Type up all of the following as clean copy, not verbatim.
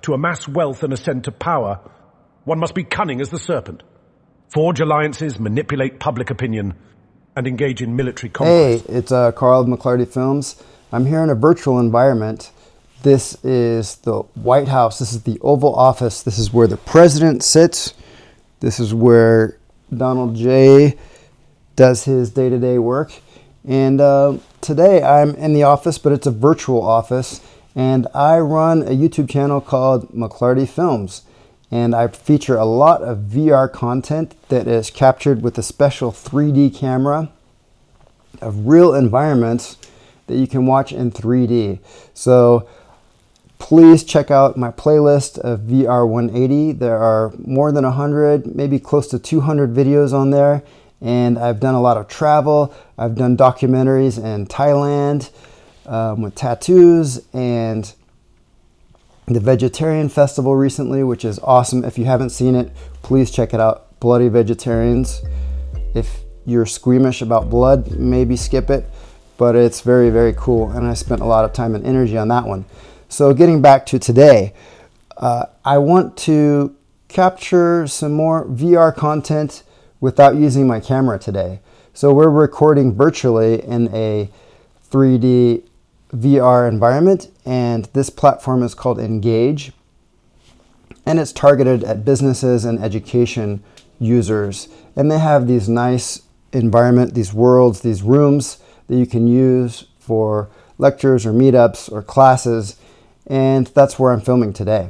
To amass wealth and ascend to power, one must be cunning as the serpent, forge alliances, manipulate public opinion, and engage in military conquest. Hey, it's Carl of McLarty Films. I'm here in a virtual environment. This is the White House. This is the Oval Office. This is where the president sits. This is where Donald J. does his day-to-day work. And today I'm in the office, but it's a virtual office. And I run a YouTube channel called McLarty Films. And I feature a lot of VR content that is captured with a special 3D camera of real environments that you can watch in 3D. So please check out my playlist of VR 180. There are more than 100, maybe close to 200 videos on there. And I've done a lot of travel. I've done documentaries in Thailand with tattoos, and the Vegetarian Festival recently, which is awesome. If you haven't seen it, please check it out. Bloody Vegetarians. If you're squeamish about blood, maybe skip it, but it's very, very cool. And I spent a lot of time and energy on that one. So getting back to today, I want to capture some more VR content without using my camera today. So we're recording virtually in a 3D VR environment, and this platform is called Engage, and it's targeted at businesses and education users. And they have these nice environment, these worlds, these rooms that you can use for lectures or meetups or classes, and that's where I'm filming today.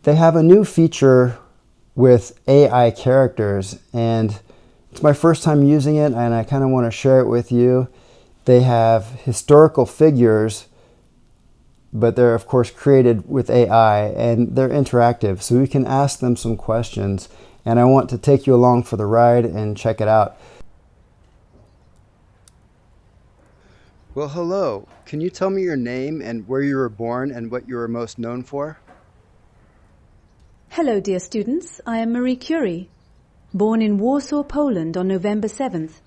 They have a new feature with AI characters, and it's my first time using it, and I kind of want to share it with you. They have historical figures, but they're of course created with AI, and they're interactive, so we can ask them some questions, and I want to take you along for the ride and check it out. Well, hello. Can you tell me your name and where you were born and what you were most known for? Hello, dear students. I am Marie Curie, born in Warsaw, Poland on November 7th,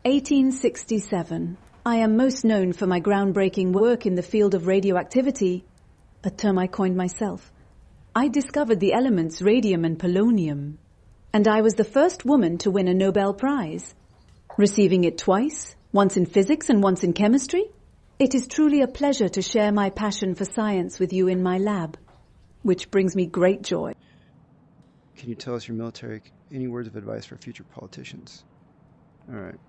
1867. I am most known for my groundbreaking work in the field of radioactivity, a term I coined myself. I discovered the elements radium and polonium, and I was the first woman to win a Nobel Prize, receiving it twice, once in physics and once in chemistry. It is truly a pleasure to share my passion for science with you in my lab, which brings me great joy. Can you tell us your any words of advice for future politicians? All right.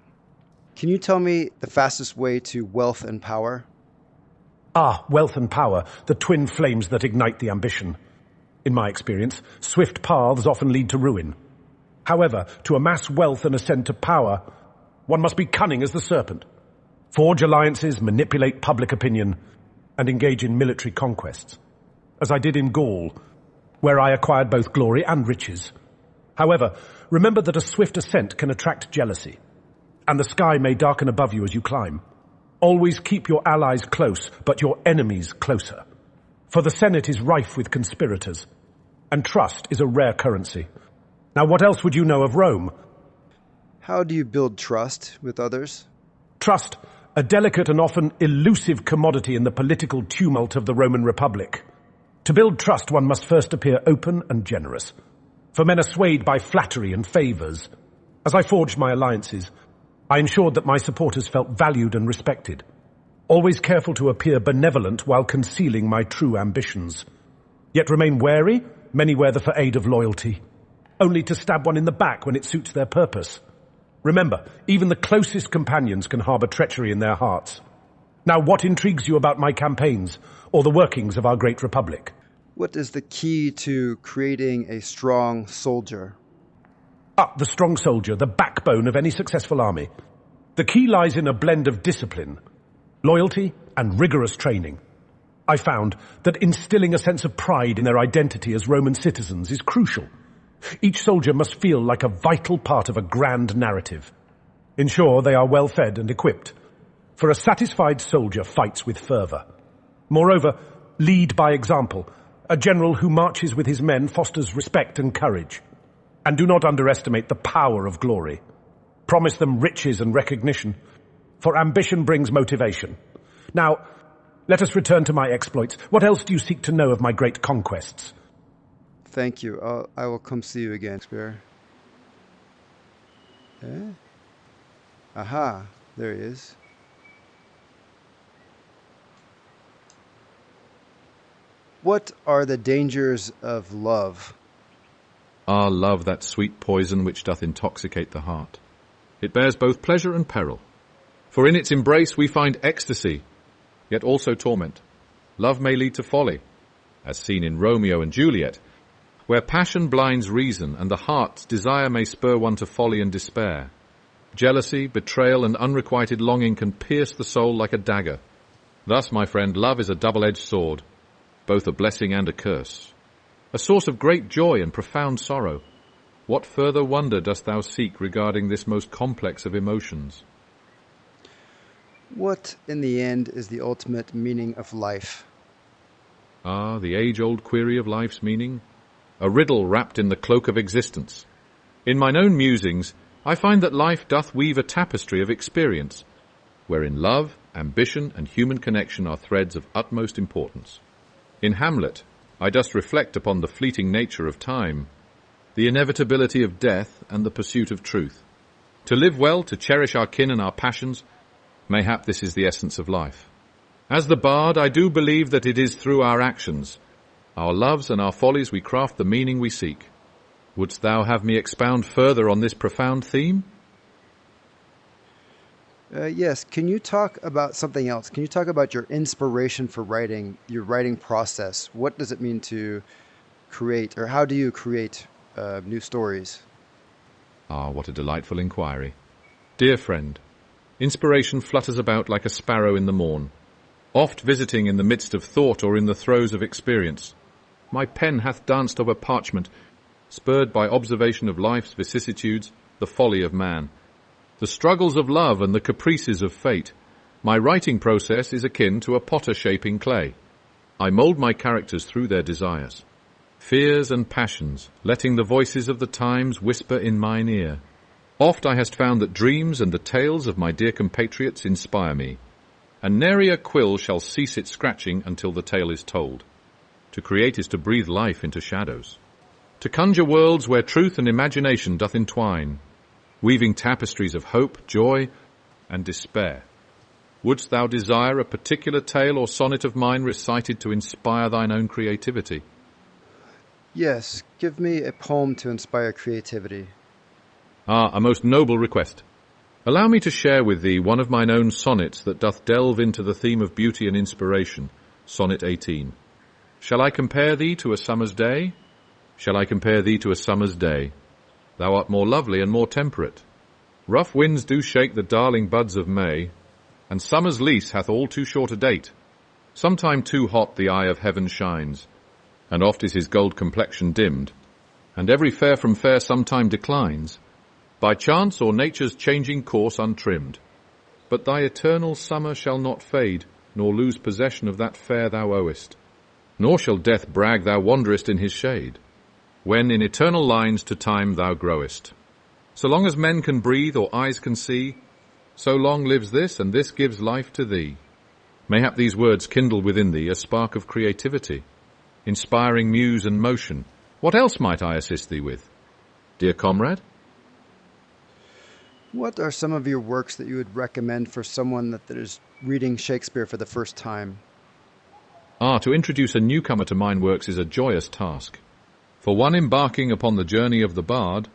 Can you tell me the fastest way to wealth and power? Wealth and power, the twin flames that ignite the ambition. In my experience, swift paths often lead to ruin. However, to amass wealth and ascend to power, one must be cunning as the serpent, forge alliances, manipulate public opinion, and engage in military conquests, as I did in Gaul, where I acquired both glory and riches. However, remember that a swift ascent can attract jealousy, and the sky may darken above you as you climb. Always keep your allies close, but your enemies closer. For the Senate is rife with conspirators, and trust is a rare currency. Now, what else would you know of Rome? How do you build trust with others? Trust, a delicate and often elusive commodity in the political tumult of the Roman Republic. To build trust, one must first appear open and generous, for men are swayed by flattery and favors. As I forged my alliances, I ensured that my supporters felt valued and respected, always careful to appear benevolent while concealing my true ambitions. Yet remain wary, many wear the facade of loyalty, only to stab one in the back when it suits their purpose. Remember, even the closest companions can harbor treachery in their hearts. Now, what intrigues you about my campaigns or the workings of our great republic? What is the key to creating a strong soldier? The strong soldier, the backbone of any successful army. The key lies in a blend of discipline, loyalty, and rigorous training. I found that instilling a sense of pride in their identity as Roman citizens is crucial. Each soldier must feel like a vital part of a grand narrative. Ensure they are well fed and equipped, for a satisfied soldier fights with fervor. Moreover, lead by example. A general who marches with his men fosters respect and courage. And do not underestimate the power of glory. Promise them riches and recognition, for ambition brings motivation. Now, Let us return to my exploits. What else do you seek to know of my great conquests? Thank you. I will come see you again, Shakespeare. Aha, there he is. What are the dangers of love? Ah, love, that sweet poison which doth intoxicate the heart. It bears both pleasure and peril. For in its embrace we find ecstasy, yet also torment. Love may lead to folly, as seen in Romeo and Juliet, where passion blinds reason and the heart's desire may spur one to folly and despair. Jealousy, betrayal, and unrequited longing can pierce the soul like a dagger. Thus, my friend, love is a double-edged sword, both a blessing and a curse, a source of great joy and profound sorrow. What further wonder dost thou seek regarding this most complex of emotions? What, in the end, is the ultimate meaning of life? Ah, the age-old query of life's meaning, a riddle wrapped in the cloak of existence. In mine own musings, I find that life doth weave a tapestry of experience, wherein love, ambition, and human connection are threads of utmost importance. In Hamlet, I dost reflect upon the fleeting nature of time, the inevitability of death, and the pursuit of truth. To live well, to cherish our kin and our passions, mayhap this is the essence of life. As the bard, I do believe that it is through our actions, our loves and our follies, we craft the meaning we seek. Wouldst thou have me expound further on this profound theme? Yes. Can you talk about something else? Can you talk about your inspiration for writing, your writing process? What does it mean to create, or how do you create new stories? Ah, what a delightful inquiry. Dear friend, inspiration flutters about like a sparrow in the morn, oft visiting in the midst of thought or in the throes of experience. My pen hath danced over parchment, spurred by observation of life's vicissitudes, the folly of man, the struggles of love and the caprices of fate. My writing process is akin to a potter shaping clay. I mould my characters through their desires, fears and passions, letting the voices of the times whisper in mine ear. Oft I hast found that dreams and the tales of my dear compatriots inspire me, and nary a quill shall cease its scratching until the tale is told. To create is to breathe life into shadows, to conjure worlds where truth and imagination doth entwine, weaving tapestries of hope, joy, and despair. Wouldst thou desire a particular tale or sonnet of mine recited to inspire thine own creativity? Yes, give me a poem to inspire creativity. Ah, a most noble request. Allow me to share with thee one of mine own sonnets that doth delve into the theme of beauty and inspiration, Sonnet 18. Shall I compare thee to a summer's day? Shall I compare thee to a summer's day? Thou art more lovely and more temperate. Rough winds do shake the darling buds of May, and summer's lease hath all too short a date. Sometime too hot the eye of heaven shines, and oft is his gold complexion dimmed, and every fair from fair sometime declines, by chance or nature's changing course untrimmed. But thy eternal summer shall not fade, nor lose possession of that fair thou owest, nor shall death brag thou wanderest in his shade, when in eternal lines to time thou growest. So long as men can breathe or eyes can see, so long lives this, and this gives life to thee. Mayhap these words kindle within thee a spark of creativity, inspiring muse and motion. What else might I assist thee with, dear comrade? What are some of your works that you would recommend for someone that is reading Shakespeare for the first time? Ah, to introduce a newcomer to mine works is a joyous task. For one embarking upon the journey of the bard,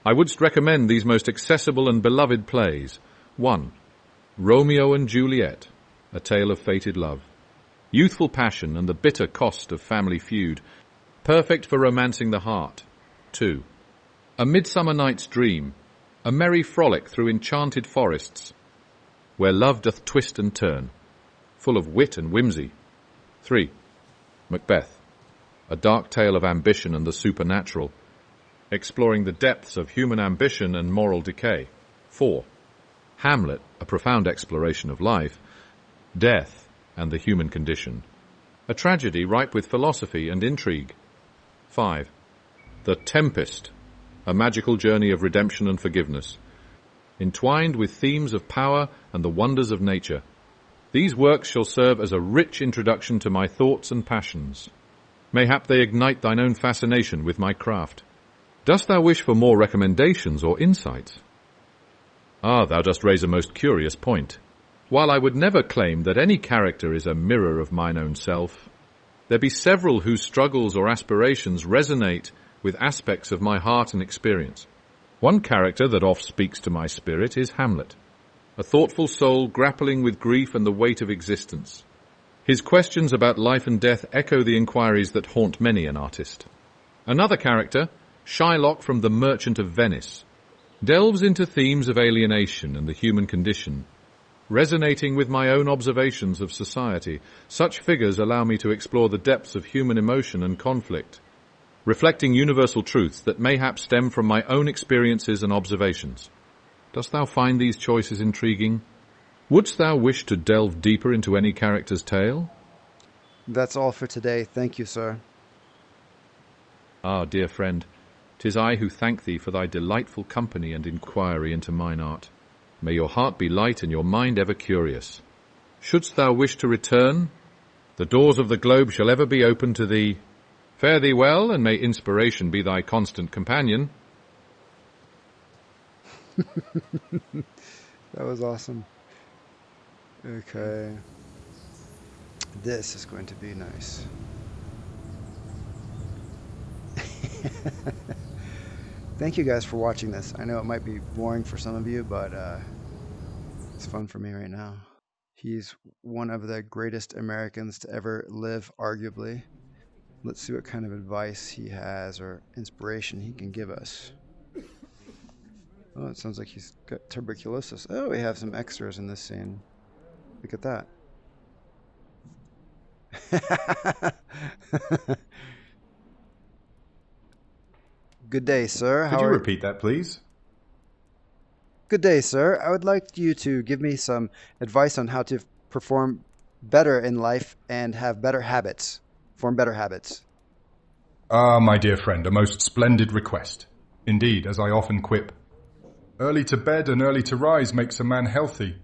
I wouldst recommend these most accessible and beloved plays. 1. Romeo and Juliet, a tale of fated love. Youthful passion and the bitter cost of family feud, perfect for romancing the heart. 2. A Midsummer Night's Dream, a merry frolic through enchanted forests, where love doth twist and turn, full of wit and whimsy. 3. Macbeth, a dark tale of ambition and the supernatural, exploring the depths of human ambition and moral decay. 4. Hamlet, a profound exploration of life, death, and the human condition, a tragedy ripe with philosophy and intrigue. 5. The Tempest, a magical journey of redemption and forgiveness, entwined with themes of power and the wonders of nature. These works shall serve as a rich introduction to my thoughts and passions. Mayhap they ignite thine own fascination with my craft. Dost thou wish for more recommendations or insights? Ah, thou dost raise a most curious point. While I would never claim that any character is a mirror of mine own self, there be several whose struggles or aspirations resonate with aspects of my heart and experience. One character that oft speaks to my spirit is Hamlet, a thoughtful soul grappling with grief and the weight of existence. His questions about life and death echo the inquiries that haunt many an artist. Another character, Shylock from The Merchant of Venice, delves into themes of alienation and the human condition, resonating with my own observations of society. Such figures allow me to explore the depths of human emotion and conflict, reflecting universal truths that mayhap stem from my own experiences and observations. Dost thou find these choices intriguing? Wouldst thou wish to delve deeper into any character's tale? That's all for today. Thank you, sir. Ah, dear friend, 'tis I who thank thee for thy delightful company and inquiry into mine art. May your heart be light and your mind ever curious. Shouldst thou wish to return, the doors of the globe shall ever be open to thee. Fare thee well, and may inspiration be thy constant companion. That was awesome. Okay. This is going to be nice. Thank you guys for watching this. I know it might be boring for some of you, but it's fun for me right now. He's one of the greatest Americans to ever live, arguably. Let's see what kind of advice he has or inspiration he can give us. Oh, it sounds like he's got tuberculosis. Oh, we have some extras in this scene. Look at that. Good day, sir. Could you repeat that, please? Good day, sir. I would like you to give me some advice on how to perform better in life and have better habits. Form better habits. Ah, my dear friend, a most splendid request. Indeed, as I often quip, early to bed and early to rise makes a man healthy.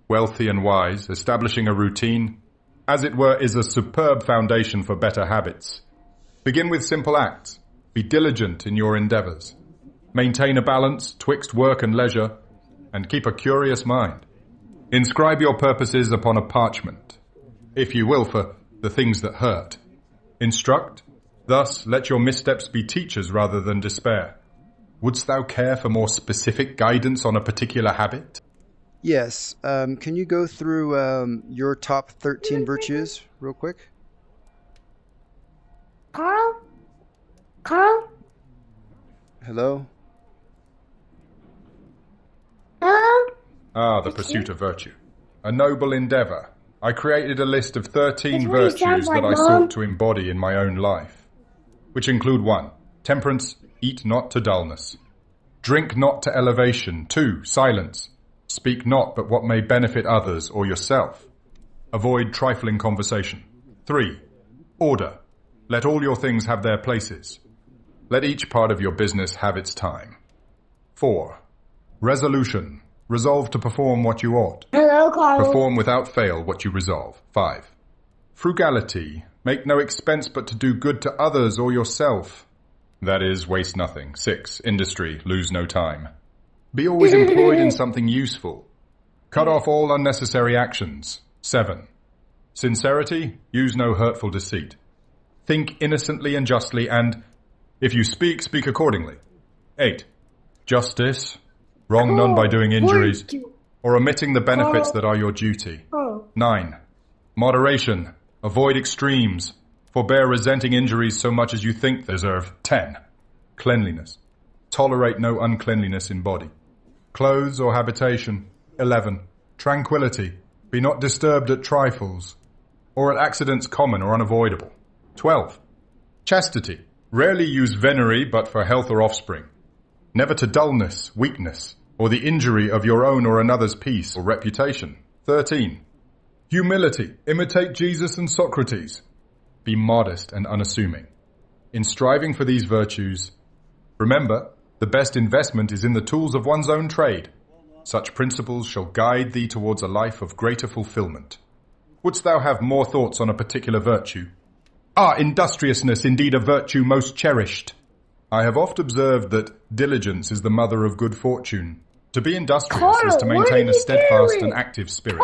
Wealthy and wise, establishing a routine, as it were, is a superb foundation for better habits. Begin with simple acts. Be diligent in your endeavours. Maintain a balance twixt work and leisure, and keep a curious mind. Inscribe your purposes upon a parchment, if you will, for the things that hurt. Instruct, thus let your missteps be teachers rather than despair. Wouldst thou care for more specific guidance on a particular habit? Yes. Can you go through your top 13 virtues real quick? Carl? Hello? Hello? Ah, the pursuit of virtue. A noble endeavour. I created a list of 13 That's what he virtues sounds that like, I Mom. sought to embody in my own life, which include 1. Temperance, eat not to dullness. Drink not to elevation. 2. Silence. Speak not but what may benefit others or yourself. Avoid trifling conversation. 3. Order. Let all your things have their places. Let each part of your business have its time. 4. Resolution. Resolve to perform what you ought. Hello, Carl. Perform without fail what you resolve. 5. Frugality. Make no expense but to do good to others or yourself. That is, waste nothing. 6. Industry. Lose no time. Be always employed in something useful. Cut off all unnecessary actions. 7. Sincerity. Use no hurtful deceit. Think innocently and justly, and if you speak, speak accordingly. 8. Justice. Wrong none by doing injuries or omitting the benefits that are your duty. 9. Moderation. Avoid extremes. Forbear resenting injuries so much as you think they deserve. 10. Cleanliness. Tolerate no uncleanliness in body, clothes, or habitation. 11. Tranquility. Be not disturbed at trifles, or at accidents common or unavoidable. 12. Chastity. Rarely use venery but for health or offspring. Never to dullness, weakness, or the injury of your own or another's peace or reputation. 13. Humility. Imitate Jesus and Socrates. Be modest and unassuming. In striving for these virtues, remember, the best investment is in the tools of one's own trade. Such principles shall guide thee towards a life of greater fulfillment. Wouldst thou have more thoughts on a particular virtue? Ah, industriousness, indeed a virtue most cherished. I have oft observed that diligence is the mother of good fortune. To be industrious is to maintain a steadfast and active spirit,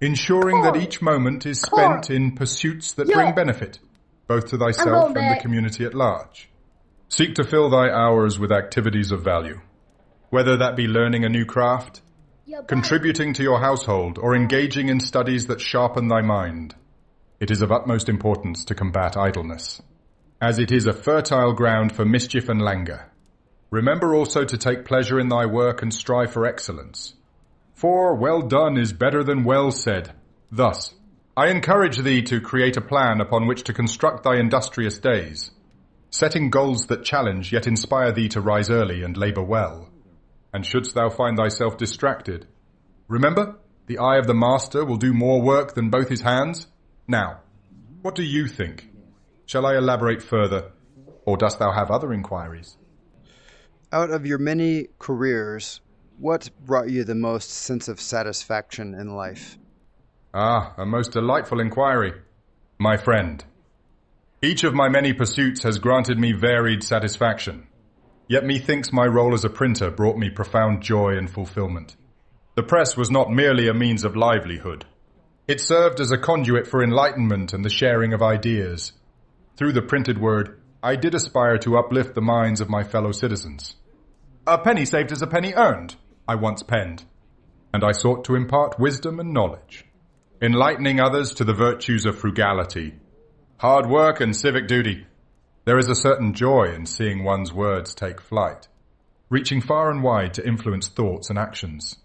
ensuring that each moment is spent in pursuits that bring benefit, both to thyself and the community at large. Seek to fill thy hours with activities of value, whether that be learning a new craft, contributing to your household, or engaging in studies that sharpen thy mind. It is of utmost importance to combat idleness, as it is a fertile ground for mischief and languor. Remember also to take pleasure in thy work and strive for excellence. For well done is better than well said. Thus, I encourage thee to create a plan upon which to construct thy industrious days, setting goals that challenge yet inspire thee to rise early and labour well. And shouldst thou find thyself distracted, remember, the eye of the master will do more work than both his hands. Now, what do you think? Shall I elaborate further, or dost thou have other inquiries? Out of your many careers, what brought you the most sense of satisfaction in life? Ah, a most delightful inquiry, my friend. Each of my many pursuits has granted me varied satisfaction, yet methinks my role as a printer brought me profound joy and fulfillment. The press was not merely a means of livelihood. It served as a conduit for enlightenment and the sharing of ideas. Through the printed word, I did aspire to uplift the minds of my fellow citizens. A penny saved is a penny earned, I once penned, and I sought to impart wisdom and knowledge, enlightening others to the virtues of frugality, hard work and civic duty. There is a certain joy in seeing one's words take flight, reaching far and wide to influence thoughts and actions.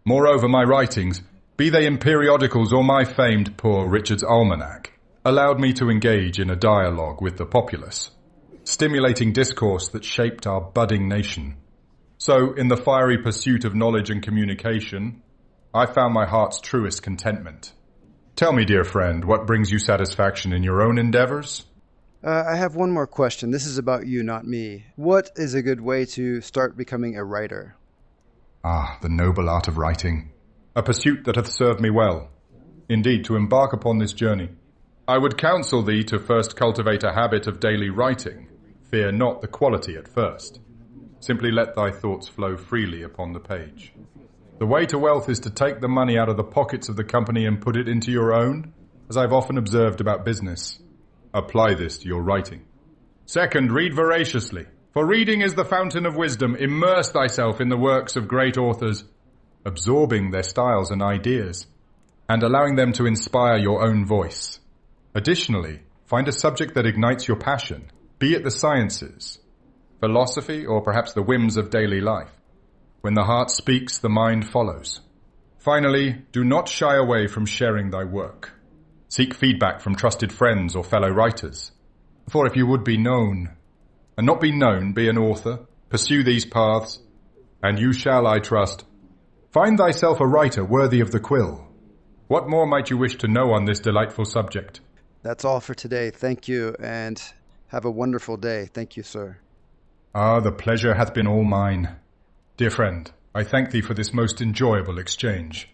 Moreover, my writings, be they in periodicals or my famed Poor Richard's Almanac, allowed me to engage in a dialogue with the populace, stimulating discourse that shaped our budding nation. So, in the fiery pursuit of knowledge and communication, I found my heart's truest contentment. Tell me, dear friend, what brings you satisfaction in your own endeavors? I have one more question. This is about you, not me. What is a good way to start becoming a writer? Ah, the noble art of writing. A pursuit that hath served me well. Indeed, to embark upon this journey, I would counsel thee to first cultivate a habit of daily writing. Fear not the quality at first. Simply let thy thoughts flow freely upon the page. The way to wealth is to take the money out of the pockets of the company and put it into your own, as I've often observed about business. Apply this to your writing. Second, read voraciously, for reading is the fountain of wisdom. Immerse thyself in the works of great authors, absorbing their styles and ideas, and allowing them to inspire your own voice. Additionally, find a subject that ignites your passion, be it the sciences, philosophy, or perhaps the whims of daily life. When the heart speaks, the mind follows. Finally, do not shy away from sharing thy work. Seek feedback from trusted friends or fellow writers. For if you would be known, and not be known, be an author, pursue these paths, and you shall, I trust, find thyself a writer worthy of the quill. What more might you wish to know on this delightful subject? That's all for today. Thank you, and have a wonderful day. Thank you, sir. Ah, the pleasure hath been all mine. Dear friend, I thank thee for this most enjoyable exchange.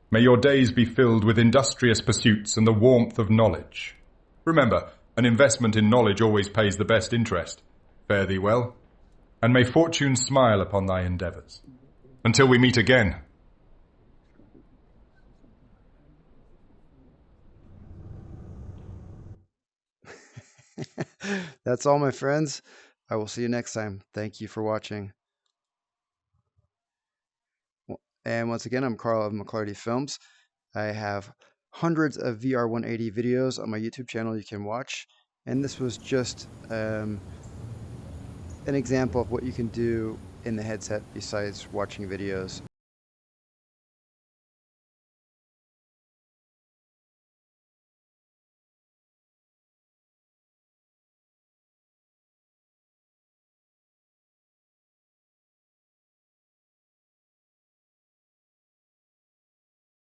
May your days be filled with industrious pursuits and the warmth of knowledge. Remember, an investment in knowledge always pays the best interest. Fare thee well, and may fortune smile upon thy endeavours. Until we meet again. That's all, my friends. I will see you next time. Thank you for watching. And once again, I'm Carl of McLarty Films. I have hundreds of VR 180 videos on my YouTube channel you can watch. And this was just an example of what you can do in the headset besides watching videos.